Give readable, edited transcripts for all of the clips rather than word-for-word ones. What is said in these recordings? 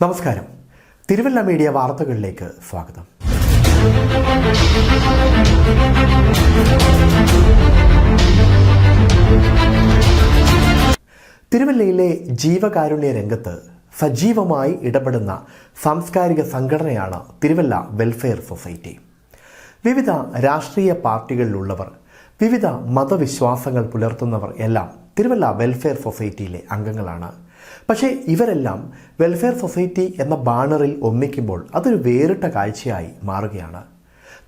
നമസ്കാരം. തിരുവല്ല മീഡിയ വാർത്തകളിലേക്ക് സ്വാഗതം. തിരുവല്ലയിലെ ജീവകാരുണ്യ രംഗത്ത് സജീവമായി ഇടപെടുന്ന സാംസ്കാരിക സംഘടനയാണ് തിരുവല്ല വെൽഫെയർ സൊസൈറ്റി. വിവിധ രാഷ്ട്രീയ പാർട്ടികളിലുള്ളവർ, വിവിധ മതവിശ്വാസങ്ങൾ പുലർത്തുന്നവർ എല്ലാം തിരുവല്ല വെൽഫെയർ സൊസൈറ്റിയിലെ അംഗങ്ങളാണ്. പക്ഷേ ഇവരെല്ലാം വെൽഫെയർ സൊസൈറ്റി എന്ന ബാനറിൽ ഒന്നിക്കുമ്പോൾ അതൊരു വേറിട്ട കാഴ്ചയായി മാറുകയാണ്.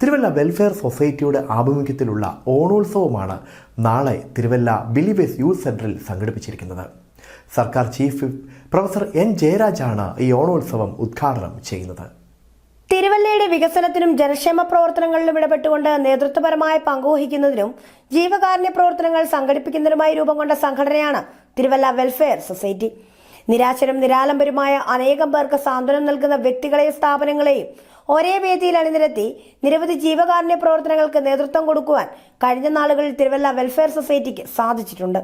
തിരുവല്ല വെൽഫെയർ സൊസൈറ്റിയുടെ ആഭിമുഖ്യത്തിലുള്ള ഓണോത്സവമാണ് നാളെ തിരുവല്ല ബിലീവേഴ്സ് യൂത്ത് സെന്ററിൽ സംഘടിപ്പിച്ചിരിക്കുന്നത്. സർക്കാർ ചീഫ് വിപ്പ് പ്രൊഫസർ എൻ ജയരാജാണ് ഈ ഓണോത്സവം ഉദ്ഘാടനം ചെയ്യുന്നത്. തിരുവല്ലയുടെ വികസനത്തിനും ജനക്ഷേമ പ്രവർത്തനങ്ങളിലും ഇടപെട്ടുകൊണ്ട് നേതൃത്വപരമായ പങ്കുവഹിക്കുന്നതിനും ജീവകാരുണ്യ പ്രവർത്തനങ്ങൾ സംഘടിപ്പിക്കുന്നതിനുമായി രൂപം കൊണ്ട സംഘടനയാണ് തിരുവല്ല വെൽഫെയർ സൊസൈറ്റി. നിരാശരും നിരാലംബരുമായ അനേകം പേർക്ക് സാന്ത്വനം നൽകുന്ന വ്യക്തികളെയും സ്ഥാപനങ്ങളെയും ഒരേ വേദിയിൽ അണിനിരത്തി നിരവധി ജീവകാരുണ്യ പ്രവർത്തനങ്ങൾക്ക് നേതൃത്വം കൊടുക്കുവാൻ കഴിഞ്ഞ നാളുകളിൽ തിരുവല്ല വെൽഫെയർ സൊസൈറ്റിക്ക് സാധിച്ചിട്ടുണ്ട്.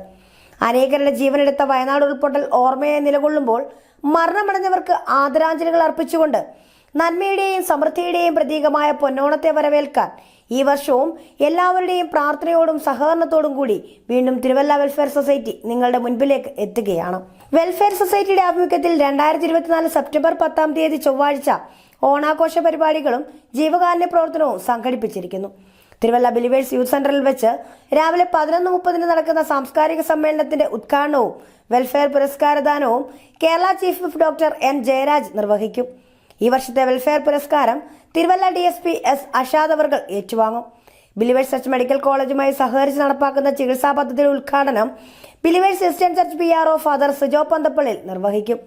അനേകരുടെ ജീവനെടുത്ത വയനാട് ഉൾപ്പൊട്ടൽ ഓർമ്മയായി നിലകൊള്ളുമ്പോൾ മരണമടഞ്ഞവർക്ക് ആദരാഞ്ജലികൾ അർപ്പിച്ചുകൊണ്ട് നന്മയുടെയും സമൃദ്ധിയുടെയും പ്രതീകമായ പൊന്നോണത്തെ വരവേൽക്കാൻ ഈ വർഷവും എല്ലാവരുടെയും പ്രാർത്ഥനയോടും സഹകരണത്തോടും കൂടി വീണ്ടും തിരുവല്ല വെൽഫെയർ സൊസൈറ്റി നിങ്ങളുടെ മുൻപിലേക്ക് എത്തുകയാണ്. വെൽഫെയർ സൊസൈറ്റിയുടെ ആഭിമുഖ്യത്തിൽ 2024 സെപ്റ്റംബർ 10 ചൊവ്വാഴ്ച ഓണാഘോഷ പരിപാടികളും ജീവകാരുണ്യ പ്രവർത്തനവും സംഘടിപ്പിച്ചിരിക്കുന്നു. തിരുവല്ല ബിലീവേഴ്സ് യൂത്ത് സെന്ററിൽ വെച്ച് രാവിലെ 11:30 നടക്കുന്ന സാംസ്കാരിക സമ്മേളനത്തിന്റെ ഉദ്ഘാടനവും വെൽഫെയർ പുരസ്കാരദാനവും Kerala chief whip doctor N Jayaraj നിർവഹിക്കും. ഈ വർഷത്തെ വെൽഫെയർ പുരസ്കാരം തിരുവല്ല DSP S അഷാദ് അവർ ഏറ്റുവാങ്ങും. ബിലീവേഴ്സ് ചർച്ച് മെഡിക്കൽ കോളേജുമായി സഹകരിച്ച് നടപ്പാക്കുന്ന ചികിത്സാ പദ്ധതിയുടെ ഉദ്ഘാടനം believers Christian church PRO father Sijo Panthappallil നിർവഹിക്കും.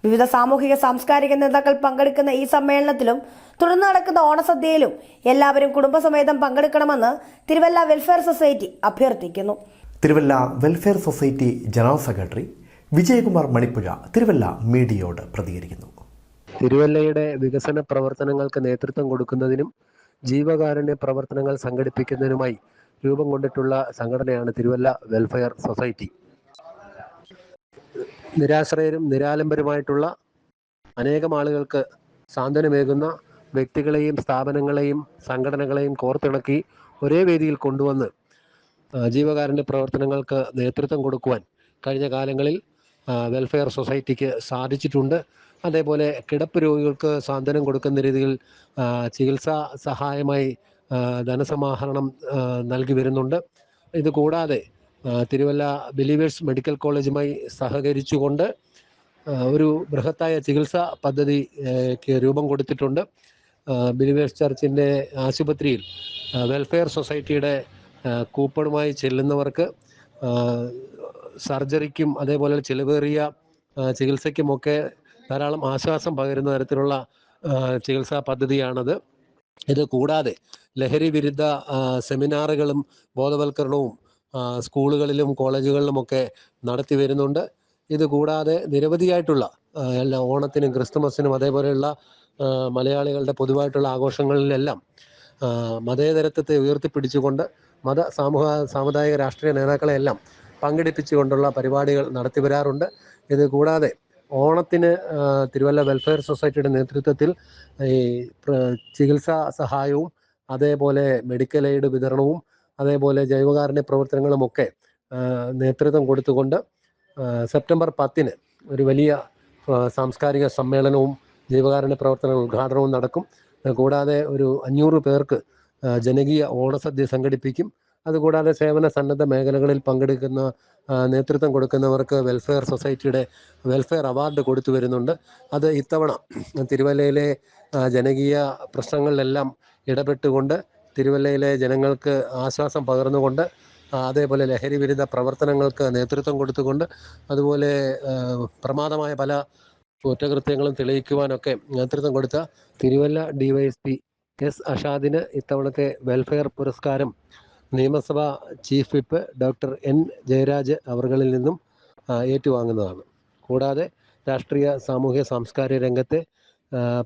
വിവിധ സാമൂഹിക സാംസ്കാരിക നേതാക്കൾ പങ്കെടുക്കുന്ന ഈ സമ്മേളനത്തിലും തുടർന്ന് നടക്കുന്ന ഓണസദ്യയിലും എല്ലാവരും കുടുംബസമേതം പങ്കെടുക്കണമെന്ന് തിരുവല്ല വെൽഫെയർ സൊസൈറ്റി അഭ്യർത്ഥിക്കുന്നു. Thiruvalla welfare society general secretary Vijayakumar Manippuzha Thiruvalla മീഡിയയോട് പ്രതികരിക്കുന്നു. തിരുവല്ലയുടെ വികസന പ്രവർത്തനങ്ങൾക്ക് നേതൃത്വം കൊടുക്കുന്നതിനും ജീവകാരുണ്യ പ്രവർത്തനങ്ങൾ സംഘടിപ്പിക്കുന്നതിനുമായി രൂപം കൊണ്ടിട്ടുള്ള സംഘടനയാണ് തിരുവല്ല വെൽഫെയർ സൊസൈറ്റി. നിരാശ്രയരും നിരാലംബരുമായിട്ടുള്ള അനേകം ആളുകൾക്ക് സാന്ത്വനമേകുന്ന വ്യക്തികളെയും സ്ഥാപനങ്ങളെയും സംഘടനകളെയും കോർത്തിണക്കി ഒരേ വേദിയിൽ കൊണ്ടുവന്ന് ജീവകാരുണ്യ പ്രവർത്തനങ്ങൾക്ക് നേതൃത്വം കൊടുക്കുവാൻ കഴിഞ്ഞ കാലങ്ങളിൽ വെൽഫെയർ സൊസൈറ്റിക്ക് സാധിച്ചിട്ടുണ്ട്. അതേപോലെ കിടപ്പ് രോഗികൾക്ക് സാന്ത്വനം കൊടുക്കുന്ന രീതിയിൽ ചികിത്സാ സഹായമായി ധനസമാഹരണം നൽകി വരുന്നുണ്ട്. ഇതുകൂടാതെ തിരുവല്ല ബിലീവേഴ്സ് മെഡിക്കൽ കോളേജുമായി സഹകരിച്ചുകൊണ്ട് ഒരു ബൃഹത്തായ ചികിത്സാ പദ്ധതിക്ക് രൂപം കൊടുത്തിട്ടുണ്ട്. ബിലീവേഴ്സ് ചർച്ചിൻ്റെ ആശുപത്രിയിൽ വെൽഫെയർ സൊസൈറ്റിയുടെ കൂപ്പണുമായി ചെല്ലുന്നവർക്ക് സർജറിക്കും അതേപോലെ ചിലവേറിയ ചികിത്സയ്ക്കുമൊക്കെ ധാരാളം ആശ്വാസം പകരുന്ന തരത്തിലുള്ള ചികിത്സാ പദ്ധതിയാണത്. ഇത് കൂടാതെ ലഹരി വിരുദ്ധ സെമിനാറുകളും ബോധവൽക്കരണവും സ്കൂളുകളിലും കോളേജുകളിലുമൊക്കെ നടത്തി വരുന്നുണ്ട്. ഇത് കൂടാതെ നിരവധിയായിട്ടുള്ള എല്ലാ ഓണത്തിനും ക്രിസ്തുമസിനും അതേപോലെയുള്ള മലയാളികളുടെ പൊതുവായിട്ടുള്ള ആഘോഷങ്ങളിലെല്ലാം മതേതരത്വത്തെ ഉയർത്തിപ്പിടിച്ചുകൊണ്ട് സാമുദായിക രാഷ്ട്രീയ നേതാക്കളെയെല്ലാം പങ്കെടുപ്പിച്ചുകൊണ്ടുള്ള പരിപാടികൾ നടത്തി വരാറുണ്ട്. ഇത് കൂടാതെ ഓണത്തിന് തിരുവല്ല വെൽഫെയർ സൊസൈറ്റിയുടെ നേതൃത്വത്തിൽ ഈ ചികിത്സാ സഹായവും അതേപോലെ മെഡിക്കൽ എയ്ഡ് വിതരണവും അതേപോലെ ജൈവകാരുണ്യ പ്രവർത്തനങ്ങളുമൊക്കെ നേതൃത്വം കൊടുത്തുകൊണ്ട് സെപ്റ്റംബർ 10 ഒരു വലിയ സാംസ്കാരിക സമ്മേളനവും ജീവകാരുണ്യ പ്രവർത്തന ഉദ്ഘാടനവും നടക്കും. കൂടാതെ ഒരു 500 പേർക്ക് ജനകീയ ഓണസദ്യ സംഘടിപ്പിക്കും. അതുകൂടാതെ സേവന സന്നദ്ധ മേഖലകളിൽ പങ്കെടുക്കുന്ന നേതൃത്വം കൊടുക്കുന്നവർക്ക് വെൽഫെയർ സൊസൈറ്റിയുടെ വെൽഫെയർ അവാർഡ് കൊടുത്തു വരുന്നുണ്ട്. അത് ഇത്തവണ തിരുവല്ലയിലെ ജനകീയ പ്രശ്നങ്ങളിലെല്ലാം ഇടപെട്ടുകൊണ്ട് തിരുവല്ലയിലെ ജനങ്ങൾക്ക് ആശ്വാസം പകർന്നുകൊണ്ട് അതേപോലെ ലഹരി വിരുദ്ധ പ്രവർത്തനങ്ങൾക്ക് നേതൃത്വം കൊടുത്തുകൊണ്ട് അതുപോലെ പ്രമാദമായ പല കുറ്റകൃത്യങ്ങളും തെളിയിക്കുവാനൊക്കെ നേതൃത്വം കൊടുത്ത തിരുവല്ല DYSP S അഷാദിന് ഇത്തവണത്തെ വെൽഫെയർ പുരസ്കാരം നിയമസഭാ chief whip doctor N Jayaraj അവകളിൽ നിന്നും ഏറ്റുവാങ്ങുന്നതാണ്. കൂടാതെ രാഷ്ട്രീയ സാമൂഹ്യ സാംസ്കാരിക രംഗത്തെ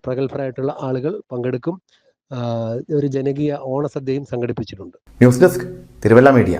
പ്രഗത്ഭരായിട്ടുള്ള ആളുകൾ പങ്കെടുക്കും. ഒരു ജനകീയ ഓണസദ്യയും സംഘടിപ്പിച്ചിട്ടുണ്ട്. News desk Thiruvalla media.